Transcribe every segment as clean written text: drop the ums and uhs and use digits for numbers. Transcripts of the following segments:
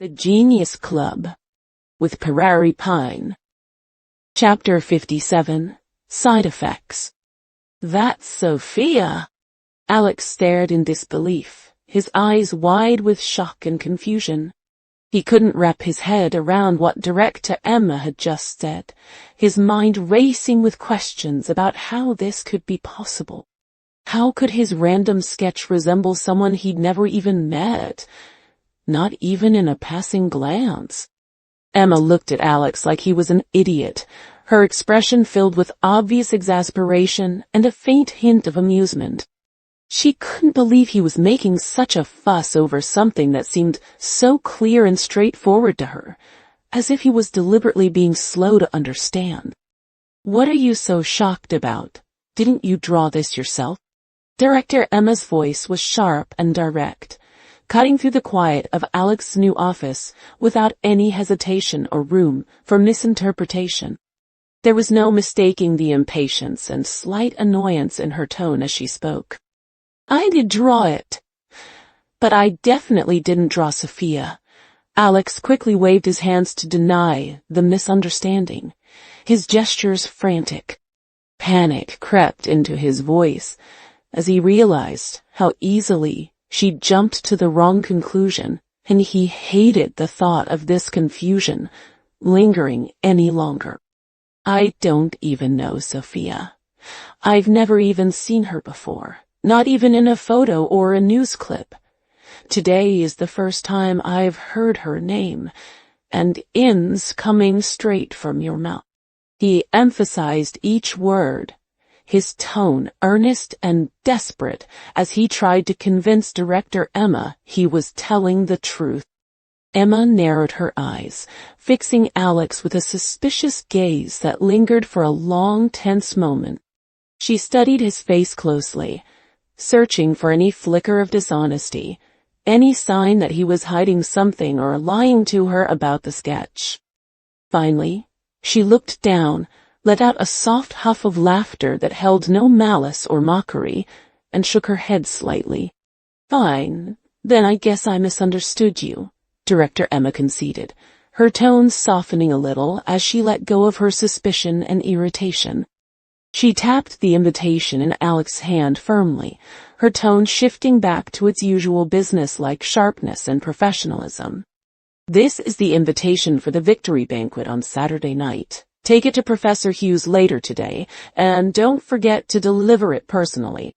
The Genius Club with Prairie Pine. Chapter 57. Side Effects. That's Sophia. Alex stared in disbelief, his eyes wide with shock and confusion. He couldn't wrap his head around what Director Emma had just said, his mind racing with questions about how this could be possible. How could his random sketch resemble someone he'd never even met? Not even in a passing glance. Emma looked at Alex like he was an idiot, her expression filled with obvious exasperation and a faint hint of amusement. She couldn't believe he was making such a fuss over something that seemed so clear and straightforward to her, as if he was deliberately being slow to understand. "What are you so shocked about? Didn't you draw this yourself?" Director Emma's voice was sharp and direct, cutting through the quiet of Alex's new office without any hesitation or room for misinterpretation. There was no mistaking the impatience and slight annoyance in her tone as she spoke. "I did draw it, but I definitely didn't draw Sophia." Alex quickly waved his hands to deny the misunderstanding, his gestures frantic. Panic crept into his voice as he realized how easily she jumped to the wrong conclusion, and he hated the thought of this confusion lingering any longer. "I don't even know Sophia. I've never even seen her before, not even in a photo or a news clip. Today is the first time I've heard her name, and ends coming straight from your mouth." He emphasized each word, his tone earnest and desperate as he tried to convince Director Emma he was telling the truth. Emma narrowed her eyes, fixing Alex with a suspicious gaze that lingered for a long, tense moment. She studied his face closely, searching for any flicker of dishonesty, any sign that he was hiding something or lying to her about the sketch. Finally, she looked down, let out a soft huff of laughter that held no malice or mockery, and shook her head slightly. "Fine, then I guess I misunderstood you," Director Emma conceded, her tone softening a little as she let go of her suspicion and irritation. She tapped the invitation in Alex's hand firmly, her tone shifting back to its usual business-like sharpness and professionalism. "This is the invitation for the victory banquet on Saturday night. Take it to Professor Hughes later today, and don't forget to deliver it personally.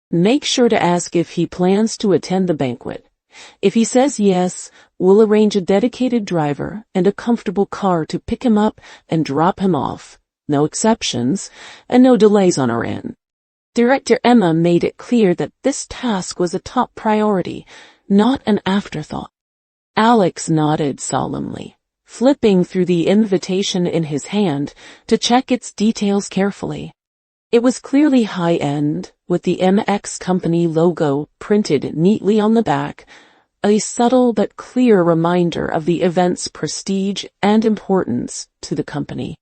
Make sure to ask if he plans to attend the banquet. If he says yes, we'll arrange a dedicated driver and a comfortable car to pick him up and drop him off. No exceptions, and no delays on our end." Director Emma made it clear that this task was a top priority, not an afterthought. Alex nodded solemnly, flipping through the invitation in his hand to check its details carefully. It was clearly high-end, with the MX Company logo printed neatly on the back, a subtle but clear reminder of the event's prestige and importance to the company.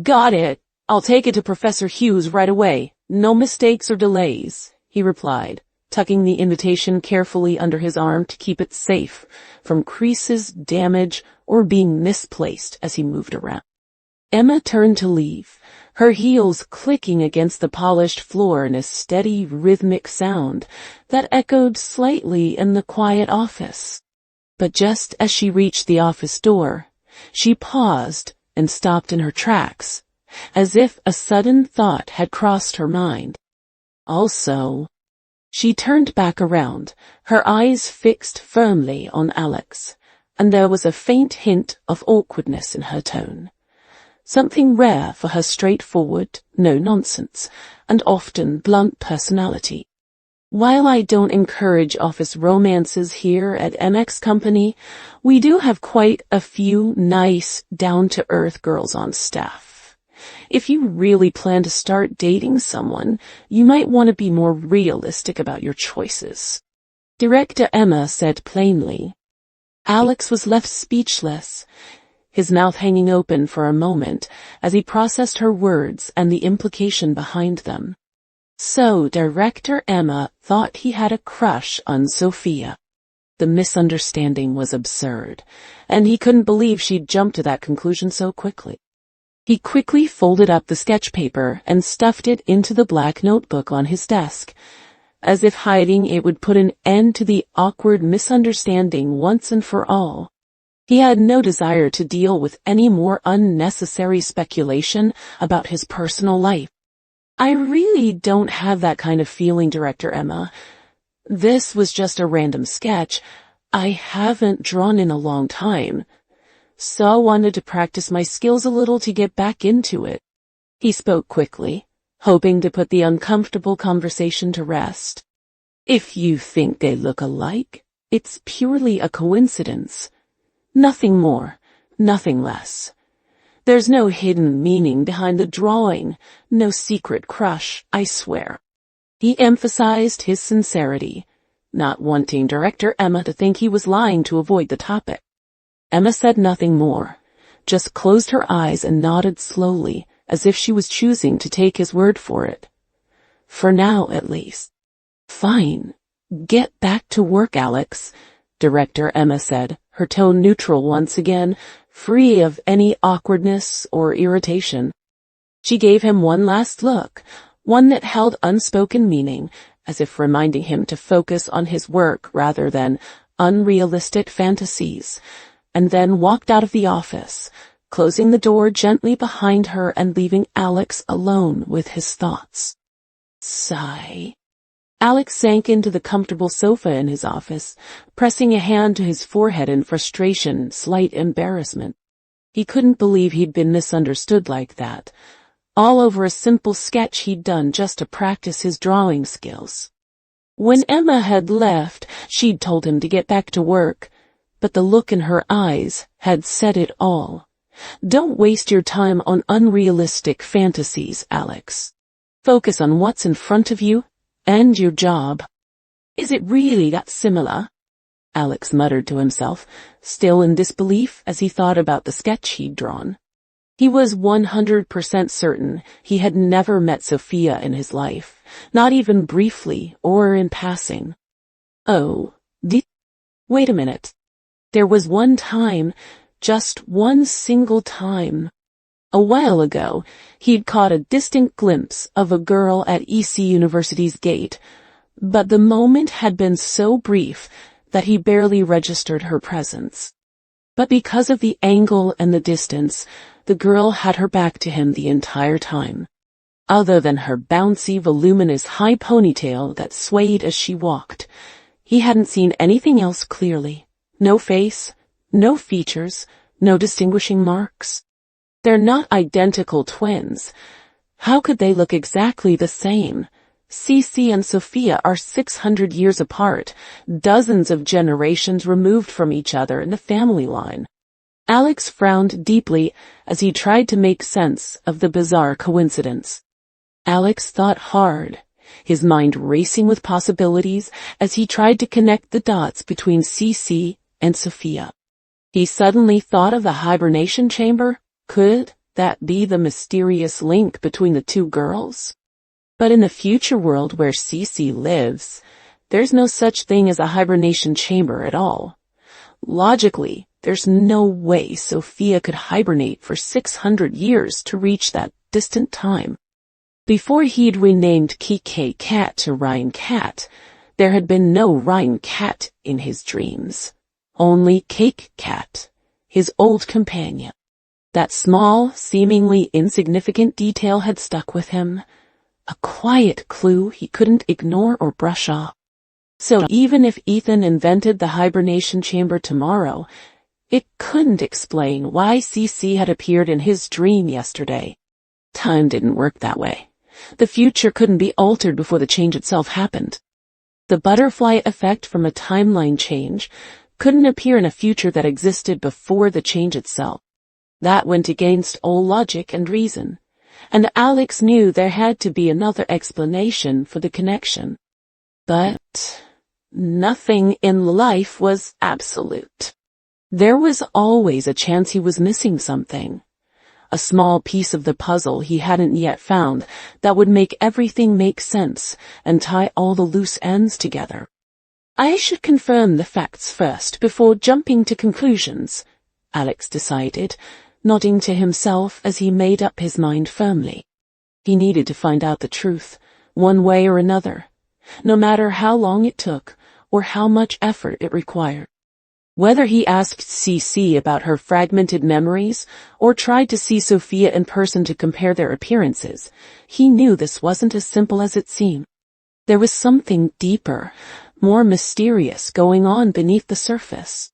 "Got it. I'll take it to Professor Hughes right away. No mistakes or delays," he replied, tucking the invitation carefully under his arm to keep it safe from creases, damage, or being misplaced as he moved around. Emma turned to leave, her heels clicking against the polished floor in a steady, rhythmic sound that echoed slightly in the quiet office. But just as she reached the office door, she paused and stopped in her tracks, as if a sudden thought had crossed her mind. Also, she turned back around, her eyes fixed firmly on Alex, and there was a faint hint of awkwardness in her tone. Something rare for her straightforward, no-nonsense, and often blunt personality. "While I don't encourage office romances here at MX Company, we do have quite a few nice, down-to-earth girls on staff. If you really plan to start dating someone, you might want to be more realistic about your choices," Director Emma said plainly. Alex was left speechless, his mouth hanging open for a moment as he processed her words and the implication behind them. So Director Emma thought he had a crush on Sophia. The misunderstanding was absurd, and he couldn't believe she'd jumped to that conclusion so quickly. He quickly folded up the sketch paper and stuffed it into the black notebook on his desk, as if hiding it would put an end to the awkward misunderstanding once and for all. He had no desire to deal with any more unnecessary speculation about his personal life. "I really don't have that kind of feeling, Director Emma. This was just a random sketch. I haven't drawn in a long time, so I wanted to practice my skills a little to get back into it." He spoke quickly, hoping to put the uncomfortable conversation to rest. "If you think they look alike, it's purely a coincidence. Nothing more, nothing less. There's no hidden meaning behind the drawing, no secret crush, I swear." He emphasized his sincerity, not wanting Director Emma to think he was lying to avoid the topic. Emma said nothing more, just closed her eyes and nodded slowly, as if she was choosing to take his word for it. For now, at least. "Fine. Get back to work, Alex," Director Emma said, her tone neutral once again, free of any awkwardness or irritation. She gave him one last look, one that held unspoken meaning, as if reminding him to focus on his work rather than unrealistic fantasies, and then walked out of the office, closing the door gently behind her and leaving Alex alone with his thoughts. Sigh. Alex sank into the comfortable sofa in his office, pressing a hand to his forehead in frustration, slight embarrassment. He couldn't believe he'd been misunderstood like that, all over a simple sketch he'd done just to practice his drawing skills. When Emma had left, she'd told him to get back to work, but the look in her eyes had said it all. "Don't waste your time on unrealistic fantasies, Alex. Focus on what's in front of you and your job." "Is it really that similar?" Alex muttered to himself, still in disbelief as he thought about the sketch he'd drawn. He was 100% certain he had never met Sophia in his life, not even briefly or in passing. Oh, wait a minute. There was one time, just one single time. A while ago, he'd caught a distant glimpse of a girl at EC University's gate, but the moment had been so brief that he barely registered her presence. But because of the angle and the distance, the girl had her back to him the entire time. Other than her bouncy, voluminous high ponytail that swayed as she walked, he hadn't seen anything else clearly. No face, no features, no distinguishing marks. They're not identical twins. How could they look exactly the same? Cece and Sophia are 600 years apart, dozens of generations removed from each other in the family line. Alex frowned deeply as he tried to make sense of the bizarre coincidence. Alex thought hard, his mind racing with possibilities as he tried to connect the dots between Cece and Sophia. He suddenly thought of the hibernation chamber. Could that be the mysterious link between the two girls? But in the future world where Cece lives, there's no such thing as a hibernation chamber at all. Logically, there's no way Sophia could hibernate for 600 years to reach that distant time. Before he'd renamed Kike Cat to Ryan Cat, there had been no Ryan Cat in his dreams. Only Cake Cat, his old companion. That small, seemingly insignificant detail had stuck with him. A quiet clue he couldn't ignore or brush off. So even if Ethan invented the hibernation chamber tomorrow, it couldn't explain why Cece had appeared in his dream yesterday. Time didn't work that way. The future couldn't be altered before the change itself happened. The butterfly effect from a timeline change couldn't appear in a future that existed before the change itself. That went against all logic and reason, and Alex knew there had to be another explanation for the connection. But nothing in life was absolute. There was always a chance he was missing something. A small piece of the puzzle he hadn't yet found that would make everything make sense and tie all the loose ends together. I should confirm the facts first before jumping to conclusions, Alex decided, nodding to himself as he made up his mind firmly. He needed to find out the truth, one way or another, no matter how long it took or how much effort it required. Whether he asked CC about her fragmented memories or tried to see Sophia in person to compare their appearances, he knew this wasn't as simple as it seemed. There was something deeper, more mysterious going on beneath the surface.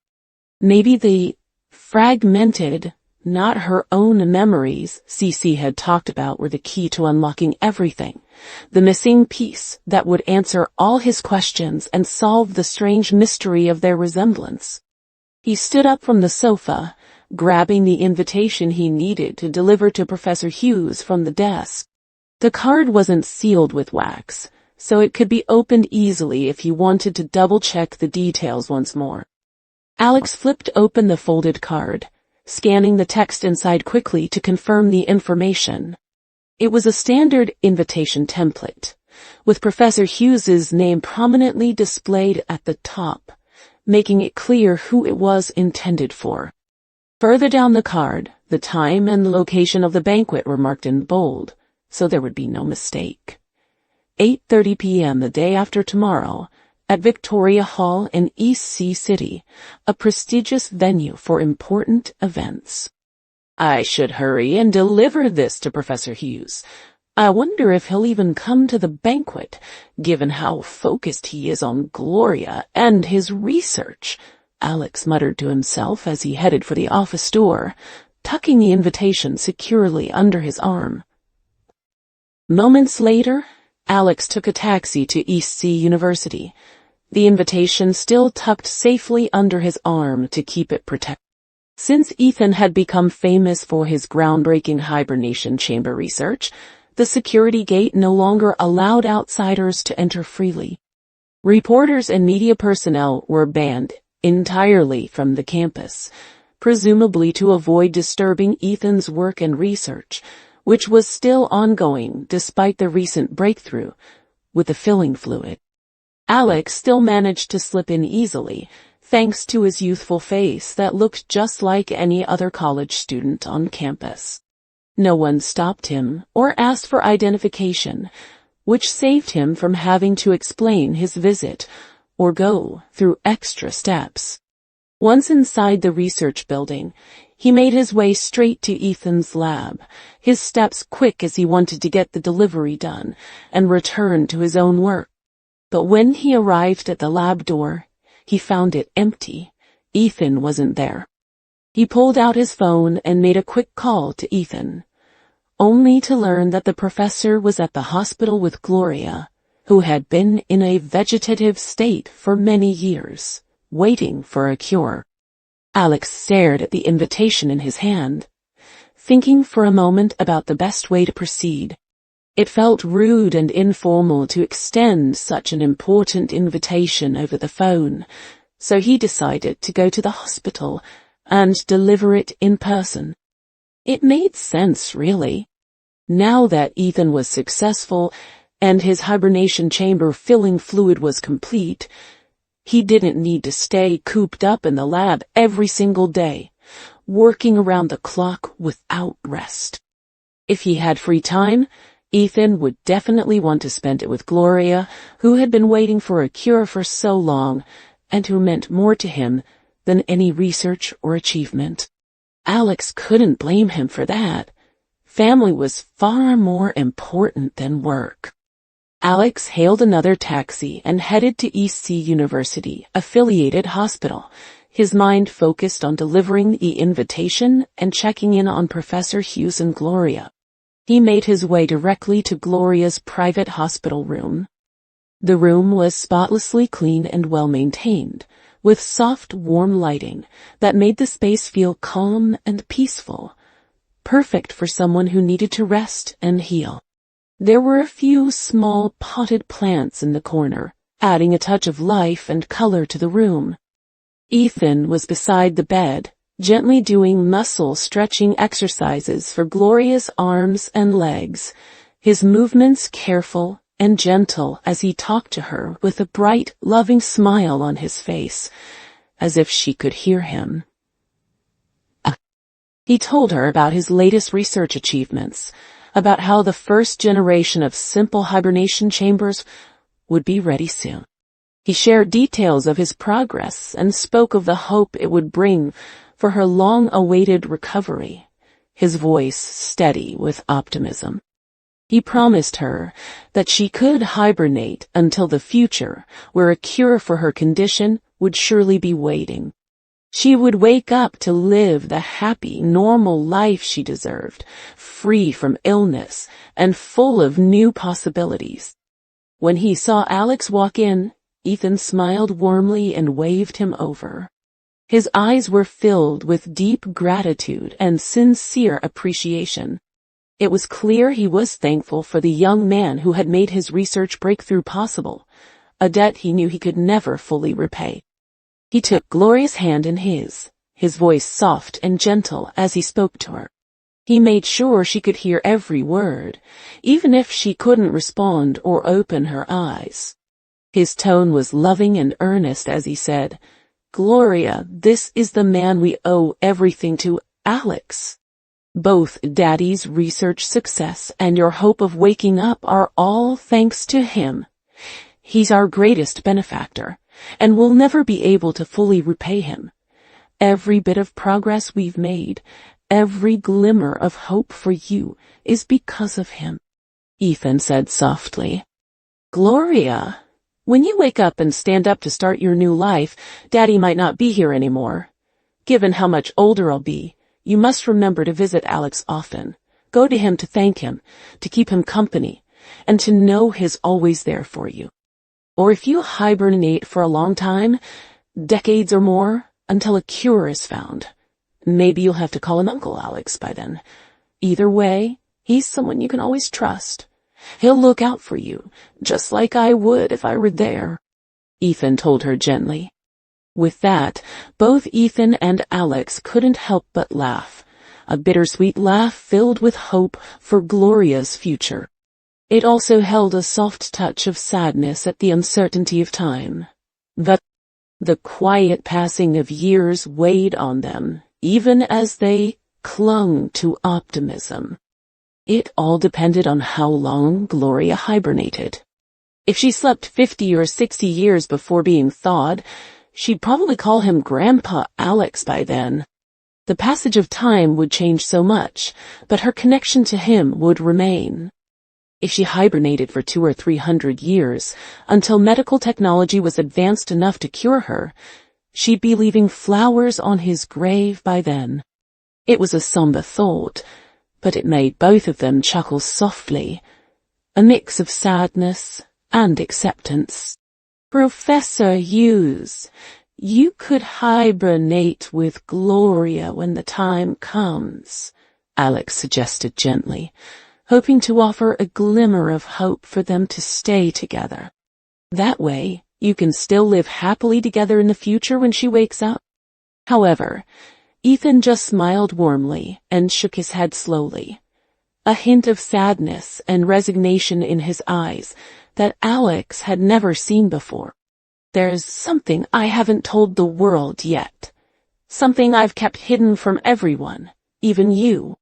Maybe the fragmented, not her own memories CC had talked about were the key to unlocking everything, the missing piece that would answer all his questions and solve the strange mystery of their resemblance. He stood up from the sofa, grabbing the invitation he needed to deliver to Professor Hughes from the desk. The card wasn't sealed with wax, so it could be opened easily if he wanted to double-check the details once more. Alex flipped open the folded card, scanning the text inside quickly to confirm the information. It was a standard invitation template, with Professor Hughes's name prominently displayed at the top, making it clear who it was intended for. Further down the card, the time and the location of the banquet were marked in bold, so there would be no mistake. 8:30 p.m. the day after tomorrow, at Victoria Hall in East Sea City, a prestigious venue for important events. I should hurry and deliver this to Professor Hughes. I wonder if he'll even come to the banquet, given how focused he is on Gloria and his research, Alex muttered to himself as he headed for the office door, tucking the invitation securely under his arm. Moments later, Alex took a taxi to East Sea University, the invitation still tucked safely under his arm to keep it protected. Since Ethan had become famous for his groundbreaking hibernation chamber research, the security gate no longer allowed outsiders to enter freely. Reporters and media personnel were banned entirely from the campus, presumably to avoid disturbing Ethan's work and research, which was still ongoing despite the recent breakthrough with the filling fluid. Alex still managed to slip in easily, thanks to his youthful face that looked just like any other college student on campus. No one stopped him or asked for identification, which saved him from having to explain his visit or go through extra steps. Once inside the research building, he made his way straight to Ethan's lab, his steps quick as he wanted to get the delivery done and return to his own work. But when he arrived at the lab door, he found it empty. Ethan wasn't there. He pulled out his phone and made a quick call to Ethan, only to learn that the professor was at the hospital with Gloria, who had been in a vegetative state for many years, waiting for a cure. Alex stared at the invitation in his hand, thinking for a moment about the best way to proceed. It felt rude and informal to extend such an important invitation over the phone, so he decided to go to the hospital and deliver it in person. It made sense, really. Now that Ethan was successful and his hibernation chamber filling fluid was complete, he didn't need to stay cooped up in the lab every single day, working around the clock without rest. If he had free time, Ethan would definitely want to spend it with Gloria, who had been waiting for a cure for so long and who meant more to him than any research or achievement. Alex couldn't blame him for that. Family was far more important than work. Alex hailed another taxi and headed to East Sea University affiliated hospital, his mind focused on delivering the invitation and checking in on Professor Hughes and Gloria. He made his way directly to Gloria's private hospital room. The room was spotlessly clean and well-maintained, with soft, warm lighting that made the space feel calm and peaceful, perfect for someone who needed to rest and heal. There were a few small potted plants in the corner, adding a touch of life and color to the room. Ethan was beside the bed, gently doing muscle-stretching exercises for Gloria's arms and legs, his movements careful and gentle as he talked to her with a bright, loving smile on his face, as if she could hear him. He told her about his latest research achievements, about how the first generation of simple hibernation chambers would be ready soon. He shared details of his progress and spoke of the hope it would bring for her long-awaited recovery, his voice steady with optimism. He promised her that she could hibernate until the future, where a cure for her condition would surely be waiting. She would wake up to live the happy, normal life she deserved, free from illness and full of new possibilities. When he saw Alex walk in, Ethan smiled warmly and waved him over. His eyes were filled with deep gratitude and sincere appreciation. It was clear he was thankful for the young man who had made his research breakthrough possible, a debt he knew he could never fully repay. He took Gloria's hand in his voice soft and gentle as he spoke to her. He made sure she could hear every word, even if she couldn't respond or open her eyes. His tone was loving and earnest as he said, "Gloria, this is the man we owe everything to, Alex. Both Daddy's research success and your hope of waking up are all thanks to him. He's our greatest benefactor, and we'll never be able to fully repay him. Every bit of progress we've made, every glimmer of hope for you is because of him," Ethan said softly. "Gloria, when you wake up and stand up to start your new life, Daddy might not be here anymore. Given how much older I'll be, you must remember to visit Alex often. Go to him to thank him, to keep him company, and to know he's always there for you. Or if you hibernate for a long time, decades or more, until a cure is found, maybe you'll have to call him Uncle Alex by then. Either way, he's someone you can always trust. He'll look out for you, just like I would if I were there," Ethan told her gently. With that, both Ethan and Alex couldn't help but laugh, a bittersweet laugh filled with hope for Gloria's future. It also held a soft touch of sadness at the uncertainty of time. The quiet passing of years weighed on them, even as they clung to optimism. It all depended on how long Gloria hibernated. If she slept 50 or 60 years before being thawed, she'd probably call him Grandpa Alex by then. The passage of time would change so much, but her connection to him would remain. If she hibernated for 200 or 300 years, until medical technology was advanced enough to cure her, she'd be leaving flowers on his grave by then. It was a somber thought, but it made both of them chuckle softly, a mix of sadness and acceptance. "Professor Hughes, you could hibernate with Gloria when the time comes," Alex suggested gently, hoping to offer a glimmer of hope for them to stay together. "That way, you can still live happily together in the future when she wakes up." However, Ethan just smiled warmly and shook his head slowly, a hint of sadness and resignation in his eyes that Alex had never seen before. "There's something I haven't told the world yet. Something I've kept hidden from everyone, even you."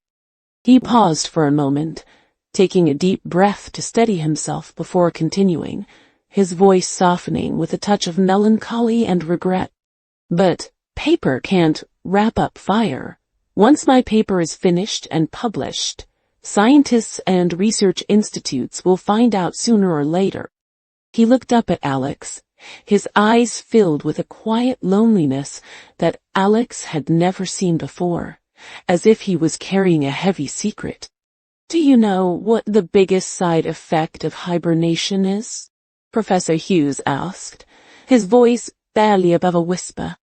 He paused for a moment, taking a deep breath to steady himself before continuing, his voice softening with a touch of melancholy and regret. "But paper can't wrap up fire. Once my paper is finished and published, scientists and research institutes will find out sooner or later." He looked up at Alex, his eyes filled with a quiet loneliness that Alex had never seen before, as if he was carrying a heavy secret. "Do you know what the biggest side effect of hibernation is?" Professor Hughes asked, his voice barely above a whisper.